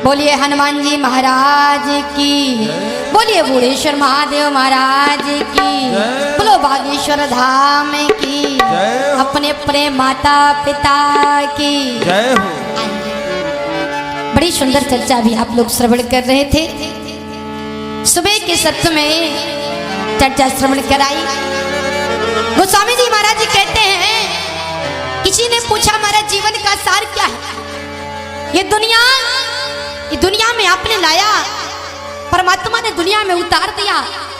बोलिए हनुमान जी महाराज की, बोलिए बूढ़ेश्वर महादेव महाराज की, बोलो बागेश्वर धाम की, अपने अपने माता पिता की जय हो। बड़ी सुंदर चर्चा भी आप लोग श्रवण कर रहे थे। सुबह के सत्र में चर्चा श्रवण कराई। गोस्वामी जी महाराज जी कहते हैं, किसी ने पूछा महाराज जीवन का सार क्या है? ये दुनिया में आपने लाया, परमात्मा ने दुनिया में उतार दिया।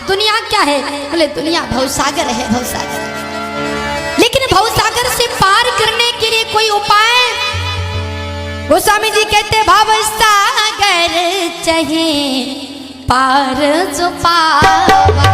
दुनिया क्या है? बोले दुनिया भवसागर है, भवसागर। लेकिन भवसागर से पार करने के लिए कोई उपाय? गोस्वामी जी कहते भवसागर चाहिए पार जो पावा।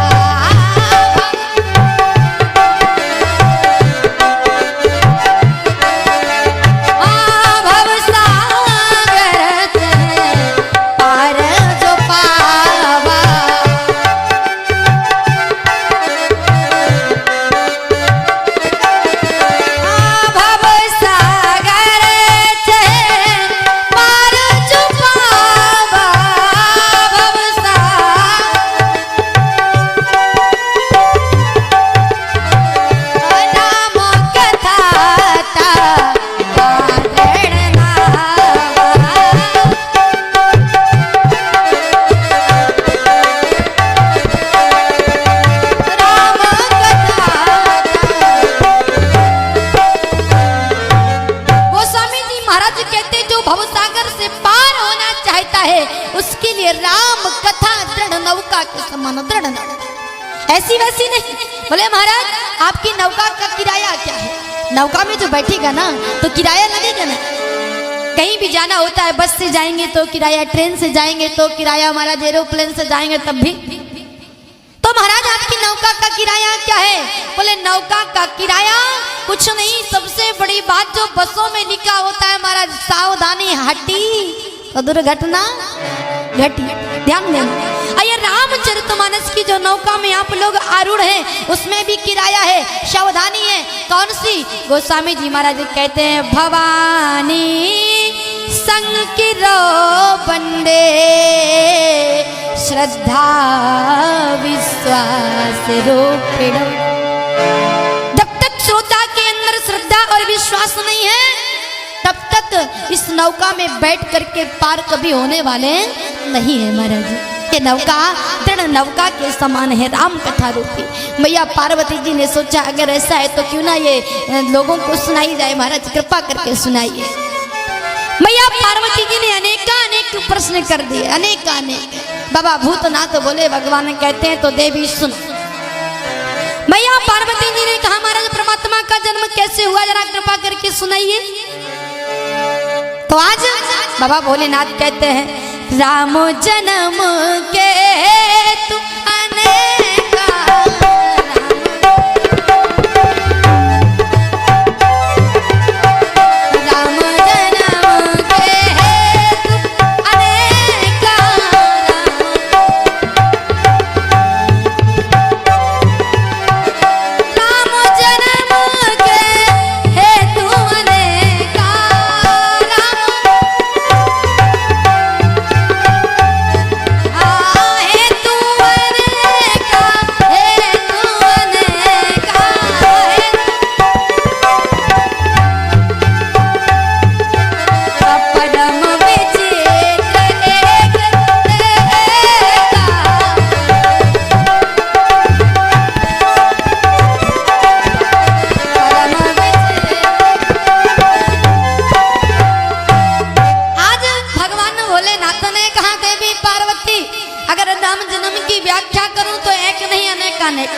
ऐसी वैसी नहीं। बोले महाराज आपकी नौका का किराया क्या है? नौका में जो बैठेगा ना तो किराया लगेगा ना। कहीं भी जाना होता है, बस से जाएंगे तो किराया, ट्रेन से जाएंगे तो किराया, महाराज एरोप्लेन से जाएंगे तब भी। तो महाराज आपकी नौका का किराया क्या है? बोले नौका का किराया कुछ नहीं, सबसे बड़ी बात जो बसों में लिखा होता है महाराज, सावधानी हटी तो दुर्घटना घटी। ध्यान देना। ये रामचरितमानस की जो नौका में आप लोग आरूढ़ हैं उसमें भी किराया है, सावधानी है। कौन सी? गोस्वामी जी महाराज कहते हैं भवानी संकिरो बंदे श्रद्धा विश्वास रोपिणो। जब तक श्रोता के अंदर श्रद्धा और विश्वास नहीं है तब तक इस नौका में बैठ करके पार कभी होने वाले नहीं है महाराज। ये नौका दृढ़ नौका के समान है, राम कथा रूपी। मैया पार्वती जी ने सोचा अगर ऐसा है तो क्यों ना ये लोगों को सुनाई जाए। महाराज कृपा करके सुनाइए। मैया पार्वती जी ने अनेक प्रश्न कर दिए, अनेक। बाबा भूतनाथ तो बोले भगवान कहते हैं तो देवी सुन। मैया पार्वती जी ने कहा महाराज परमात्मा का जन्म कैसे हुआ, जरा कृपा करके सुनाइए। तो आज बाबा भोलेनाथ कहते हैं राम जन्म के तू अनेका, राम जन्म के तू अनेका, राम जन्म के हेतु अनेका,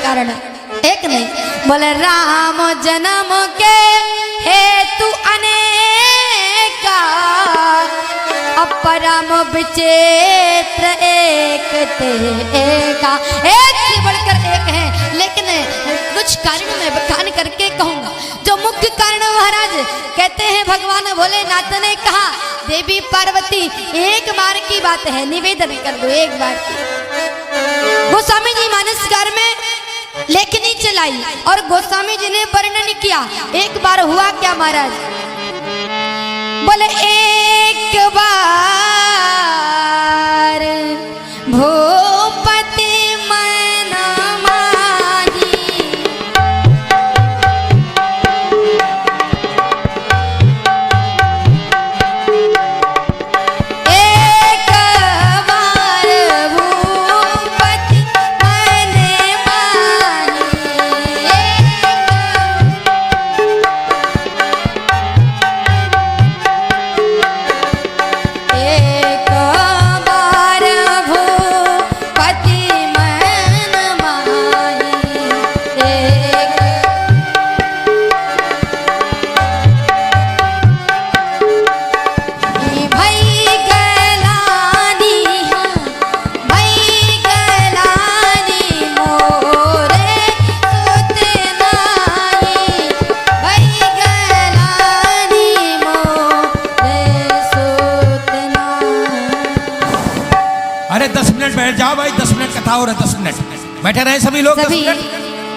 कारण एक नहीं। बोले राम जन्म के हेतु अनेका, अपरम विचित्र एक ते एका। एक से बढ़कर एक है, लेकिन कुछ कारण मैं बखान करके कहूंगा। जो मुख्य कारण महाराज कहते हैं भगवान भोलेनाथ ने कहा देवी पार्वती एक बार की बात है, निवेदन कर दो एक बार की। गोस्वामी जी मानसकार में लेखनी चलाई और गोस्वामी जी ने वर्णन किया। एक बार हुआ क्या महाराज? बोले एक बार कथा और है 10 मिनट बैठे रहे सभी लोग। सभी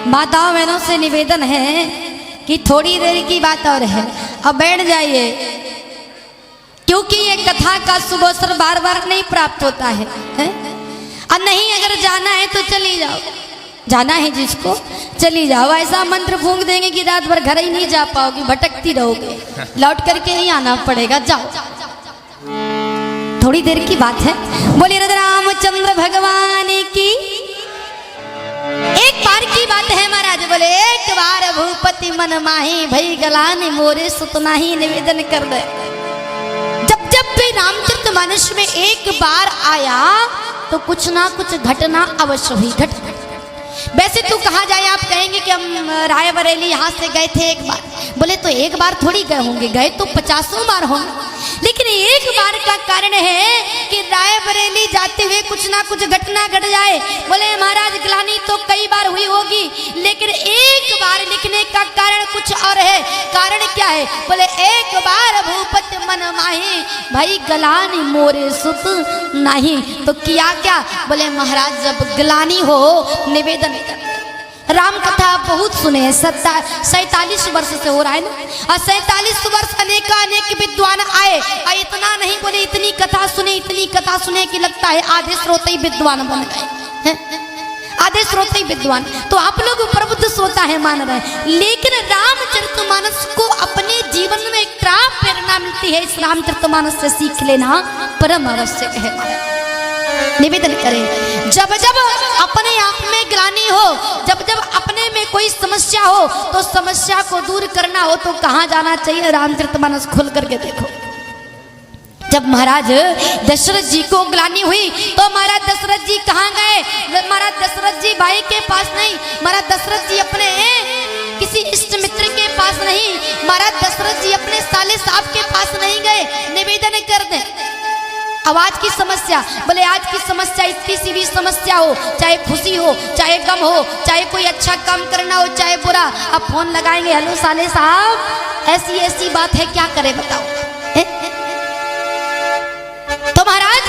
माताओं बहनों से निवेदन है कि थोड़ी देर की बात और है, अब बैठ जाइए, क्योंकि ये कथा का शुभ अवसर बार बार नहीं प्राप्त होता है, और नहीं अगर जाना है तो चली जाओ, जाना है जिसको चली जाओ। ऐसा मंत्र फूंक देंगे कि रात भर घर ही नहीं जा पाओगी, भटकती रहोगे, लौट करके ही आना पड़ेगा। जाओ, थोड़ी देर की बात है। बोलिए रामचंद्र भगवान की। एक बार की बात है महाराज बोले, एक बार भूपति मन माही भई गलानी मोरे सुतना ही निवेदन कर दे। जब जब भी रामचरितमानस में एक बार आया तो कुछ ना कुछ घटना अवश्य हुई। वैसे तो कहा जाए, आप कहेंगे कि हम रायबरेली यहाँ से गए थे एक बार, बोले तो एक बार थोड़ी गए होंगे, गए तो 50 बार होंगे, लेकिन एक बार का कारण है कि रायबरेली जाते हुए कुछ ना कुछ घटना घट जाए। बोले महाराज ग्लानि तो कई बार हुई होगी, लेकिन एक बार लिखने का कारण कुछ और है। कारण क्या है? बोले एक बार भूपति मन माही भाई गलानी मोरे सुत नहीं। तो किया क्या? बोले महाराज जब ग्लानि हो निवेदन कर। राम कथा बहुत सुने हैं, 47 वर्ष से हो रहा है ना, और 47 वर्ष अनेक विद्वान आए, और इतना नहीं बोले इतनी कथा सुने कि लगता है आधे श्रोते ही विद्वान बन गए, आधे श्रोते ही विद्वान। तो आप लोग प्रबुद्ध श्रोता है मान रहे हैं, लेकिन रामचरितमानस को अपने जीवन में क्या प्रेरणा मिलती है, इस रामचरितमानस से सीख लेना परम आवश्यक है। निवेदन करें, जब जब अपने आप में ग्लानि हो, जब जब अपने में कोई समस्या हो, तो समस्या को दूर करना हो तो कहाँ जाना चाहिए? रामचरितमानस खोल करके देखो। जब महाराज दशरथ जी को ग्लानि हुई तो महाराज दशरथ जी कहाँ गए? महाराज दशरथ जी भाई के पास नहीं, महाराज दशरथ जी अपने किसी इष्ट मित्र के पास नहीं, महाराज दशरथ जी अपने साले साहब के पास नहीं गए। निवेदन कर दे, अब आज की समस्या, बोले आज की समस्या किसी भी समस्या हो, चाहे खुशी हो, चाहे गम हो, चाहे कोई अच्छा काम करना हो, चाहे बुरा, अब फोन लगाएंगे, हेलो साले साहब ऐसी ऐसी बात है, क्या करें बताओ। तो महाराज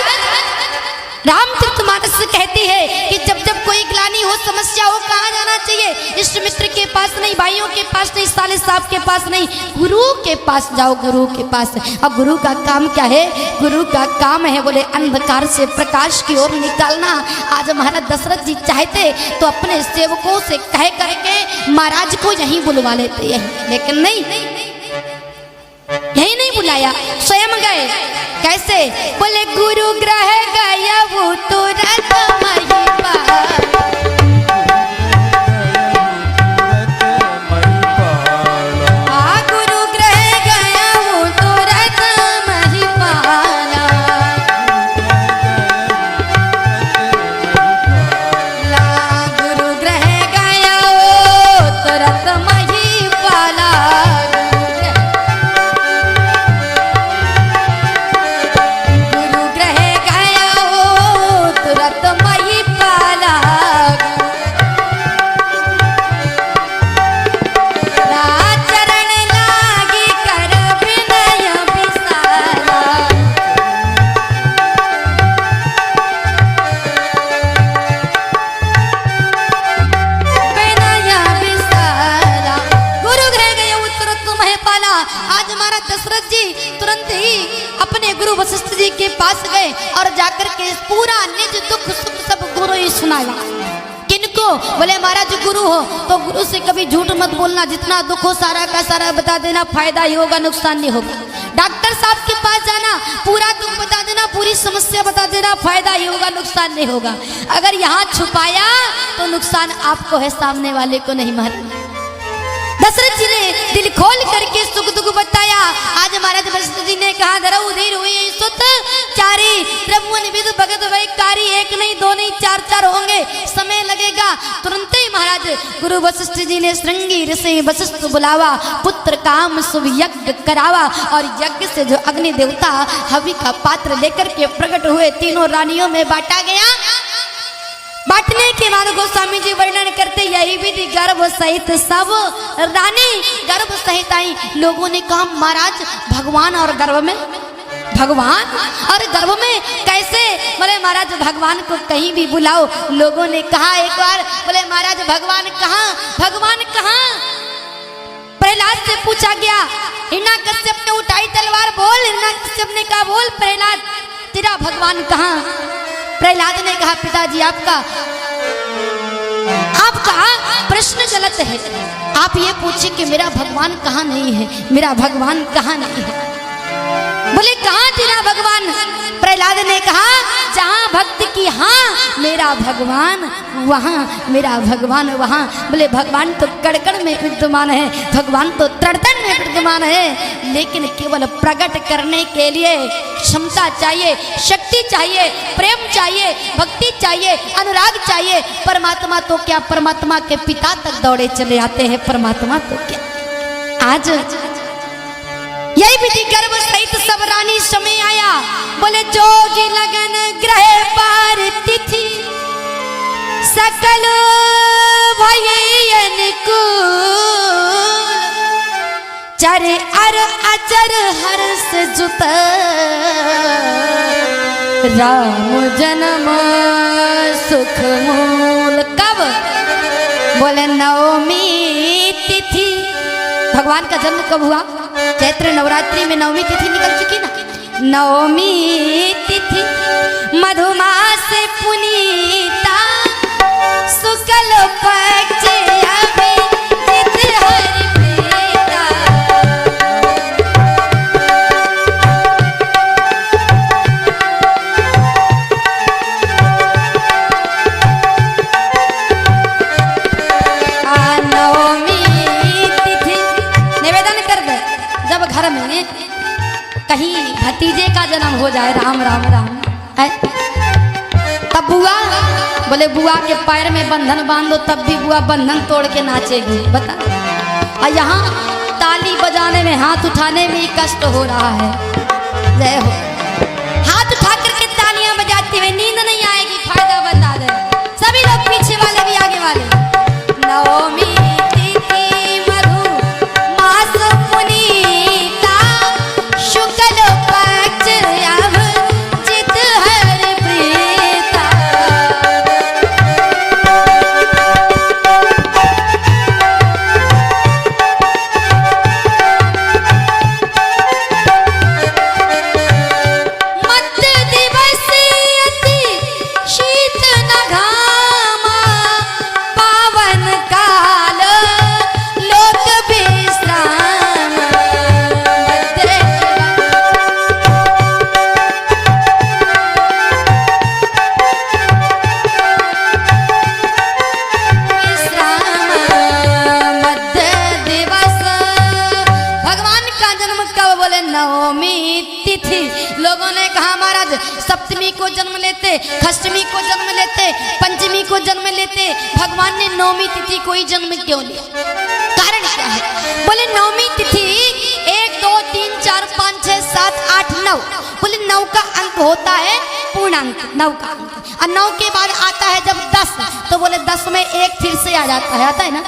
रामचरितमानस कहती है कि जब जब कोई ग्लानि हो, समस्या हो, कहाँ जाना चाहिए? इष्ट मित्र के पास नहीं, भाइयों के पास नहीं, साले साहब के पास नहीं, गुरु के पास जाओ, गुरु के पास। अब गुरु का काम क्या है? गुरु का काम है बोले अंधकार से प्रकाश की ओर निकालना। आज महाराज दशरथ जी चाहते तो अपने सेवकों से कह करके महाराज को यहीं बुलवा लेते, यहीं, लेकिन नहीं, यही नहीं बुलाया, स्वयं गए। कैसे? बोले गुरु ग्रह गया वो तुरंत महिपा, गुरु ग्रह गया वो तुरंत महिपाला, गुरु ग्रह गया वो तुरंत महिपाला, वशिष्ठ जी के पास गए और जाकर के पूरा निज दुख सुख सब गुरु ही सुनाया। किनको? बोले महाराज गुरु हो तो गुरु से कभी झूठ मत बोलना, जितना दुख हो सारा का सारा बता देना, फायदा ही होगा, नुकसान नहीं होगा। डॉक्टर साहब के पास जाना, पूरा दुख बता देना, पूरी समस्या बता देना, फायदा ही होगा, नुकसान नहीं होगा। अगर यहाँ छुपाया तो नुकसान आपको है, सामने वाले को नहीं। महाराज दशरथ जी ने दिल खोल करके सुख दुख बताया। आज महाराज वशिष्ठ जी ने कहा धरऊ धीर हुई सुत चारी, त्रिभुवन विद भगत वैकारी, एक नहीं दो नहीं चार चार होंगे, समय लगेगा। तुरंत ही महाराज गुरु वशिष्ठ जी ने श्रृंगी ऋषि वशिष्ठ बुलावा, पुत्र काम शुभ यज्ञ करावा, और यज्ञ से जो अग्नि देवता हवि का पात्र लेकर के प्रकट हुए, तीनों रानियों में बांटा गया। बांटने के बाद गोस्वामी जी वर्णन करते, यही विधि गर्भ सहित सब रानी गर्भ सहित आई। लोगों ने कहा महाराज भगवान और गर्भ में, भगवान और गर्भ में कैसे? बोले महाराज भगवान को कहीं भी बुलाओ। लोगों ने कहा एक बार, बोले महाराज भगवान कहाँ, भगवान कहाँ? प्रहलाद से पूछा गया, हिरण्यकश्यप ने उठाई तलवार, बोल। हिरण्यकश्यप ने कहा, बोल प्रहलाद तेरा भगवान कहाँ? प्रहलाद ने कहा, पिताजी आपका प्रश्न गलत है। आप ये पूछे कि मेरा भगवान कहाँ नहीं है, मेरा भगवान कहाँ नहीं है। बोले कहाँ तेरा भगवान? प्रहलाद ने कहा, जहाँ भक्ति की हाँ मेरा भगवान वहाँ, मेरा भगवान वहाँ। बोले भगवान तो कड़कड़ में विद्यमान है, भगवान तो तड़तड़ में विद्यमान है, लेकिन केवल प्रकट करने के लिए क्षमता चाहिए, शक्ति चाहिए, प्रेम चाहिए, भक्ति चाहिए, अनुराग चाहिए। परमात्मा तो क्या, परमात्मा के पिता तक दौड़े चले आते हैं। परमात्मा तो क्या, आज यही विधि गर्भ सहित सब रानी समय आया। बोले जोगी लगन ग्रह पार तिथि, सकल भयन कुल, चर अर अचर हर्ष जुत, राम जन्म सुख मूल। कब? बोले नवमी तिथि। भगवान का जन्म कब हुआ? चैत्र नवरात्रि में नवमी तिथि निकल चुकी ना। नवमी तिथि मधुमास पुनीता, शुक्ल पक्ष अभिजित हरि प्रीता। नवमी तिथि निवेदन कर दे, जब घर में कहीं भतीजे का जन्म हो जाए, राम राम राम है, तब बुआ, बोले बुआ के पैर में बंधन बांध दो, तब भी बुआ बंधन तोड़ के नाचेगी। बता, और यहाँ ताली बजाने में, हाथ उठाने में ही कष्ट हो रहा है। जय हो। हाथ उठा करके तालियां बजाते हुए नींद नहीं आएगी, फायदा बता दे। सभी लोग पीछे वाले भी आगे वाले। नवमी सप्तमी को जन्म लेते, अष्टमी को जन्म लेते, पंचमी को जन्म लेते, भगवान ने नवमी तिथि को ही जन्म क्यों लिया? कारण क्या है? बोले नवमी तिथि 1 2 3 4 5 6 7 8 9, बोले 9 का अंक होता है पूर्णांक, 9 का अंक, और 9 के बाद आता है जब 10, तो बोले 10 में 1 फिर से आ जाता है, आता है ना,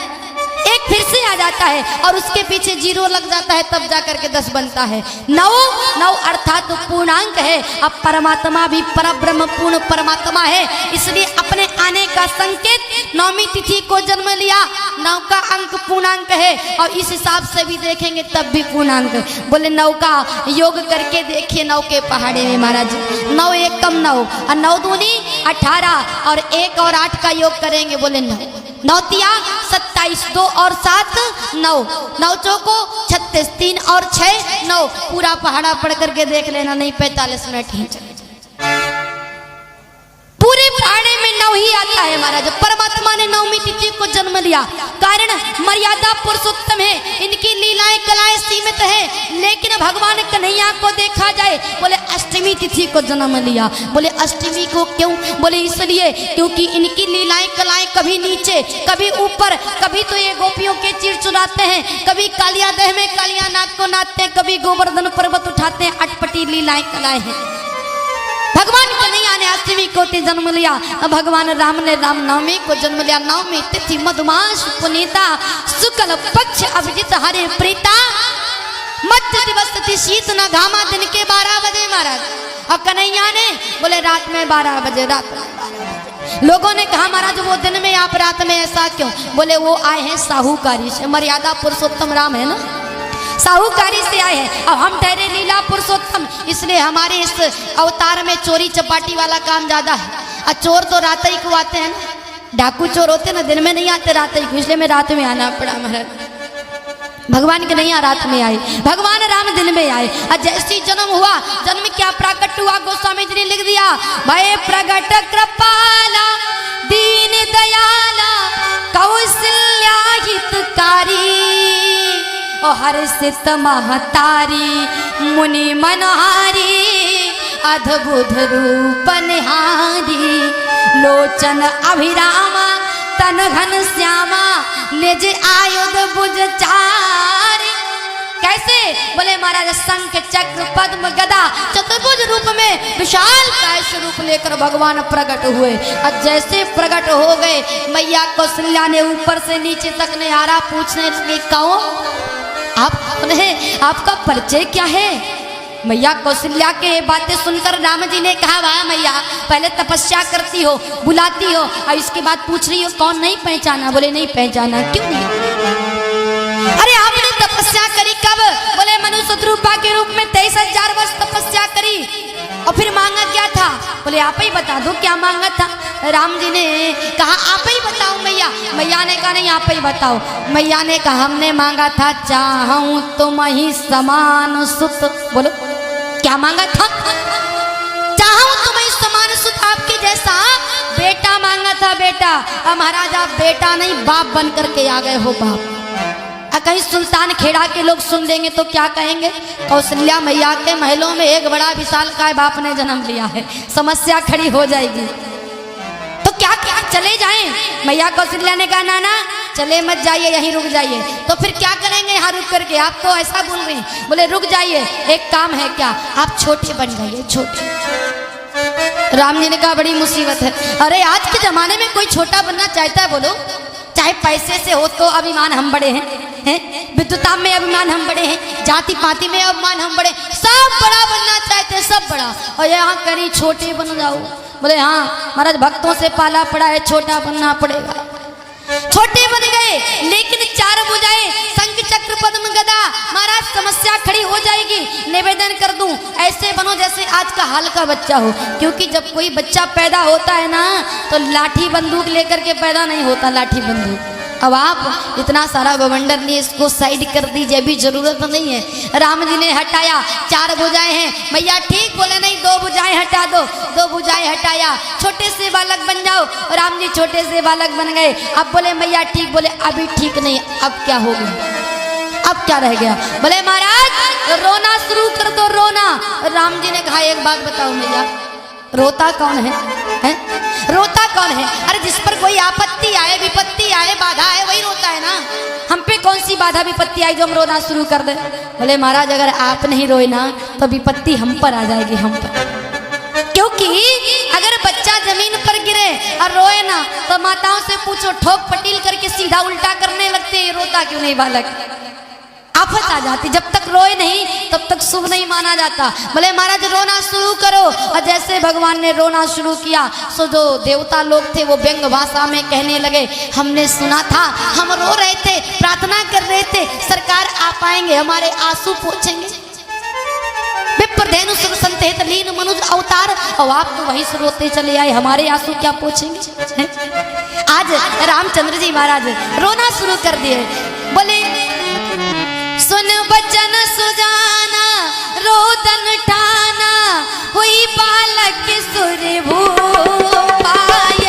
1 फिर से आ जाता है और उसके पीछे 0 लग जाता है, तब जाकर के 10 बनता है। 9 अर्थात तो पूर्णांक है। अब परमात्मा भी परब्रह्म पूर्ण परमात्मा है, इसलिए अपने आने का संकेत नवमी तिथि को जन्म लिया। 9 का अंक पूर्णांक है और इस हिसाब से भी देखेंगे तब भी पूर्णांक। बोले 9 का योग करके देखिए, 9 के पहाड़े में महाराज 9 1 कम 9 और 9 दूनी 18 और 1 और 8 का योग करेंगे, बोले 9 9 तिया 27, 2 और 7 9, 9 चौको 36, 3 और 6 9। पूरा पहाड़ा पढ़ करके देख लेना, नहीं 45 मिनट ही चले। पूरे पहाड़े में 9 ही आता है महाराज। परमात्मा ने नवमी तिथि को जन्म लिया, कारण मर्यादा पुरुषोत्तम है, इनकी लीलाएं कलाएं सीमित है, लेकिन भगवान कन्हैया को देखा जाए, बोले अष्टमी तिथि को जन्म लिया। बोले अष्टमी को क्यों? बोले इसलिए क्योंकि इनकी लीलाएं कलाएं कभी नीचे कभी ऊपर, कभी तो ये गोपियों के चीर चुराते हैं, कभी कालिया देह में कालिया नाग को नाचते हैं, कभी गोवर्धन पर्वत उठाते हैं, अटपटी लीलाएं कलाएं हैं। भगवान कन्हैया ने अष्टमी को जन्म लिया, भगवान राम ने रामनवमी को जन्म लिया। नवमी तिथि मधुमास पुनीता, शुक्ल पक्ष अभिजित हरि प्रीता। मध्य दिवस तिथि शीत न घामा, दिन के 12 बजे महाराज। अब कन्हैया ने बोले रात में 12 बजे, रात में 12 बजे। लोगों ने कहा महाराज वो दिन में आप रात में ऐसा क्यों? बोले वो आए हैं साहूकारी से, मर्यादा पुरुषोत्तम राम है ना, साहूकारी से आए हैं। अब हम ठहरे लीला पुरुषोत्तम, इसलिए हमारे इस अवतार में चोरी चपाटी वाला काम ज्यादा है। और चोर तो रात ही को आते हैं ना, डाकू चोर होते ना, दिन में नहीं आते, रात ही को, इसलिए मैं रात में आना पड़ा महाराज। भगवान के नहीं रात में आए, भगवान राम दिन में आए। और जैसी जन्म हुआ, जन्म क्या प्राकट हुआ, गोस्वामी जी ने लिख दिया, भय प्रगट कृपाला दीन दयाला कौशल्या हितकारी, और हर्षित महतारी मुनि मनहारी, अद्भुत रूप निहारी, लोचन अभिरामा तन घन श्यामा, निज आयुध भुज चारी। कैसे? बोले महाराज शंख चक्र पद्म गदा चतुर्भुज रूप में विशाल काय स्वरूप लेकर भगवान प्रकट हुए। और जैसे प्रकट हो गए, मैया कौशल्या ने ऊपर से नीचे तक निहारा, पूछने लगी कौन आप कौन है, आपका परिचय क्या है? मैया कौशल्या के बातें सुनकर राम जी ने कहा, वाह मैया, पहले तपस्या करती हो, बुलाती हो, और इसके बाद पूछ रही हो कौन, नहीं पहचाना? बोले नहीं पहचाना। क्यों नहीं? अरे आपने तपस्या करी कब? बोले मनुष्य रूपा के रूप में 23,000 वर्ष तपस्या करी। और फिर मांगा क्या था? बोले आप ही बता दो क्या मांगा था। राम जी ने कहा आप ही बताओ मैया। मैया ने कहा नहीं आप ही बताओ। मैया ने कहा हमने मांगा था चाहूं तुम ही समान सुत। बोलो क्या मांगा था? चाहूं तुम ही समान सुत, आपके जैसा बेटा मांगा था, बेटा। अब महाराज आप बेटा नहीं बाप बन करके आ गए हो, बाप। कहीं सुल्तान खेड़ा के लोग सुन लेंगे तो क्या कहेंगे? कौशल्या मैया के महलों में एक बड़ा विशाल काय बाप ने जन्म लिया है, समस्या खड़ी हो जाएगी। तो क्या क्या चले जाएं? मैया कौशल्या ने कहा ना ना चले मत जाइए, यहीं रुक जाइए। तो फिर क्या करेंगे यहाँ रुक करके? आप तो ऐसा बोल रहे हैं। बोले रुक जाइए, एक काम है क्या, आप छोटे बन जाइए, छोटे। राम जी ने कहा बड़ी मुसीबत है। अरे आज के जमाने में कोई छोटा बनना चाहता है? बोलो, चाहे पैसे से हो तो अभिमान हम बड़े हैं, विद्युता में अभिमान हम बड़े हैं, जाति पाति में अभिमान हम बड़े, सब बड़ा बनना चाहते हैं, सब बड़ा। और यहाँ करी छोटे बन जाओ। बोले हाँ महाराज भक्तों से पाला पड़ा है, छोटा बनना पड़ेगा। छोटे बन गए, लेकिन 4 भुजाएं, शंख चक्र पद्म गदा। महाराज समस्या खड़ी हो जाएगी, निवेदन कर दूं ऐसे बनो जैसे आज का हाल का बच्चा हो। क्योंकि जब कोई बच्चा पैदा होता है ना, तो लाठी बंदूक लेकर के पैदा नहीं होता, लाठी बंदूक। अब आप इतना सारा बवंडर लिए इसको साइड कर दीजिए, अभी जरूरत नहीं है। राम जी ने हटाया, 4 भुजाएं हैं। मैया ठीक बोले नहीं 2 भुजाएं हटा दो, 2 भुजाएं हटाया, छोटे से बालक बन जाओ। राम जी छोटे से बालक बन गए। अब बोले मैया ठीक, बोले अभी ठीक नहीं, अब क्या हो गया, अब क्या रह गया? बोले महाराज रोना शुरू कर दो, रोना। राम जी ने कहा एक बात बताओ मैया, रोता कौन है? रोता कौन है? अरे जिस पर कोई आपत्ति आए, विपत्ति आए, बाधा आए, वही रोता है ना। हम पे कौन सी बाधा विपत्ति आई जो हम रोना शुरू कर दे? बोले महाराज अगर आप नहीं रोए ना तो विपत्ति हम पर आ जाएगी, हम पर। क्योंकि अगर बच्चा जमीन पर गिरे और रोए ना तो माताओं से पूछो, ठोक पटील करके सीधा उल्टा करने लगते हैं, रोता क्यों नहीं बालक? आफत आ जाती। जब तक रोए नहीं तब तक शुभ नहीं माना जाता। बोले महाराज रोना शुरू करो। और जैसे भगवान ने रोना शुरू किया, सो जो देवता लोग थे वो व्यंग भाषा में कहने लगे, हमने सुना था, हम रो रहे थे, प्रार्थना कर रहे थे, सरकार आप आएंगे हमारे आंसू पोंछेंगे। विप्रधेनु सुर संतेत लीन मनुज अवतार, और आप तो वहीं से रोते चले आए, हमारे आंसू क्या पोंछेंगे? आज रामचंद्र जी महाराज रोना शुरू कर दिए। बोले सुन बचन सुजाना रोदन ठाना, हुई बालक सुर भूपाय,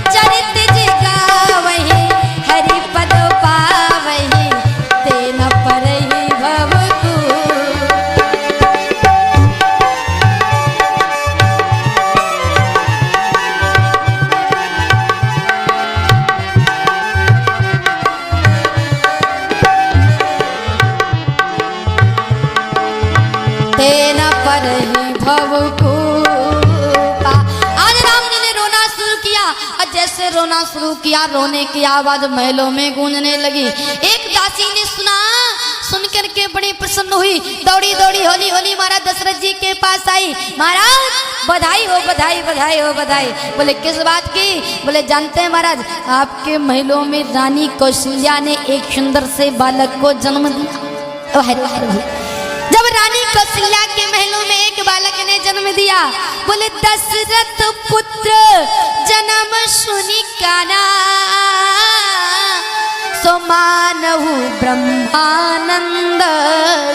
चरित जिगावहि हरि पद पावहि, तेन परहि भव भवकूपा। आज राम जी ने रोना शुरू किया, और जैसे रोना शुरू किया, रोने की आवाज महलों में गूंजने लगी। एक दासी ने सुना सुनकर के बड़ी प्रसन्न हुई, दौड़ी दौड़ी होली होली महाराज दशरथ जी के पास आई। महाराज बधाई हो, बधाई बधाई हो, बधाई। बोले किस बात की? बोले जानते हैं महाराज, आपके महलों में रानी कौशल्या ने एक सुंदर से बालक को जन्म दिया। जब रानी कौशल्या के महलों में एक बालक ने जन्म दिया, बोले दशरथ पुत्र जन्म सुनी काना, सो मानहु ब्रह्मानंद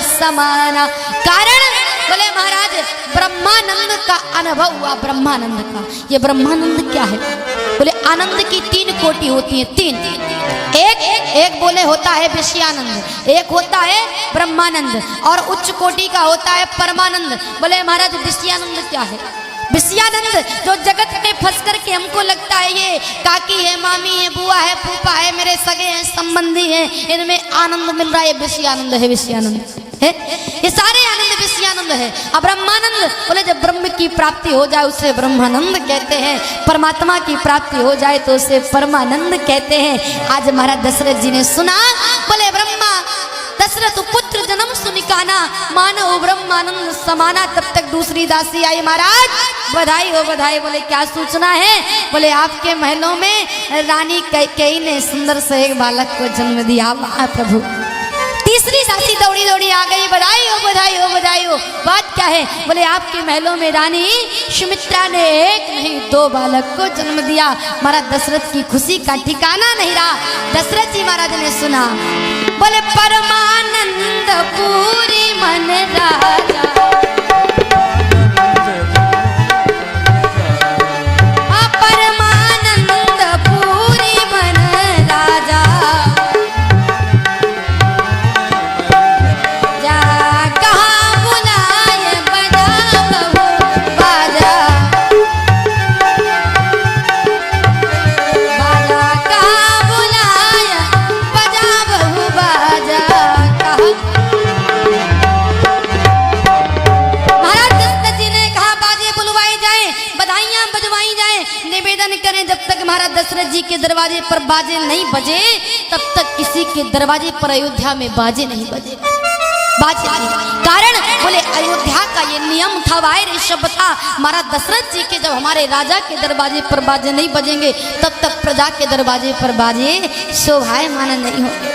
समाना। कारण बोले महाराज ब्रह्मानंद का अनुभव हुआ। ब्रह्मानंद का, ये ब्रह्मानंद क्या है? बोले आनंद की 3 कोटि होती है, 3। एक बोले होता है विषयानंद, एक होता है ब्रह्मानंद, और उच्च कोटि का होता है परमानंद। बोले महाराज विषयानंद क्या है? विषयानंद जो जगत में फंस करके हमको लगता है ये काकी है, मामी है, बुआ है, फूफा है, मेरे सगे हैं, संबंधी हैं, इनमें आनंद मिल रहा है, विषयानंद है, विषयानंद है, ये सारे आनंद विषयानंद है। अब ब्रह्मानंद बोले जब ब्रह्म की प्राप्ति हो जाए उसे ब्रह्मानंद कहते हैं, परमात्मा की प्राप्ति हो जाए तो उसे परमानंद कहते हैं। आज महाराज दशरथ जी ने सुना, बोले ब्रह्मा दशरथ पुत्र जन्म सुनिकाना, मानो ब्रह्मानंद समाना। तब तक दूसरी दासी आई, महाराज बधाई हो, बधाई। बोले क्या सूचना है? बोले आपके महलों में रानी कैकेयी ने सुंदर से एक बालक को जन्म दिया। वाह प्रभु। तीसरी दासी दौड़ी दौड़ी आ गई, बधाई हो, बधाई हो, बधाई हो। बात क्या है? बोले आपके महलों में रानी सुमित्रा ने एक नहीं 2 बालक को जन्म दिया। महाराज दशरथ की खुशी का ठिकाना नहीं रहा। दशरथ जी महाराज ने सुना, बोले परमानंद पूरी मन राजा, परमानंद पूरी मन राजा, जा कहाँ बुलाए बजा बहू बाजा, बाजा कहाँ बुलाए बजा बहू बाजा। महाराज दशरथ जी ने कहा बाजे बुलवाए जाए, बधाइयां बजवाई जाए, निवेदन करें। जब तक महाराज दशरथ जी के दरवाजे पर बाजे नहीं बजे तब तक किसी के दरवाजे पर अयोध्या में बाजे नहीं बजे, बाजे नहीं। कारण बोले अयोध्या का ये नियम था, वायर शब्द था। महाराज दशरथ जी के जब हमारे राजा के दरवाजे पर बाजे नहीं बजेंगे तब तक प्रजा के दरवाजे पर बाजे शोभायमान नहीं होंगे।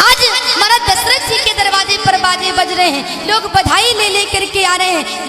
आज महाराज दशरथ जी के दरवाजे पर बाजे बज रहे हैं, लोग बधाई ले लेकर के आ रहे हैं।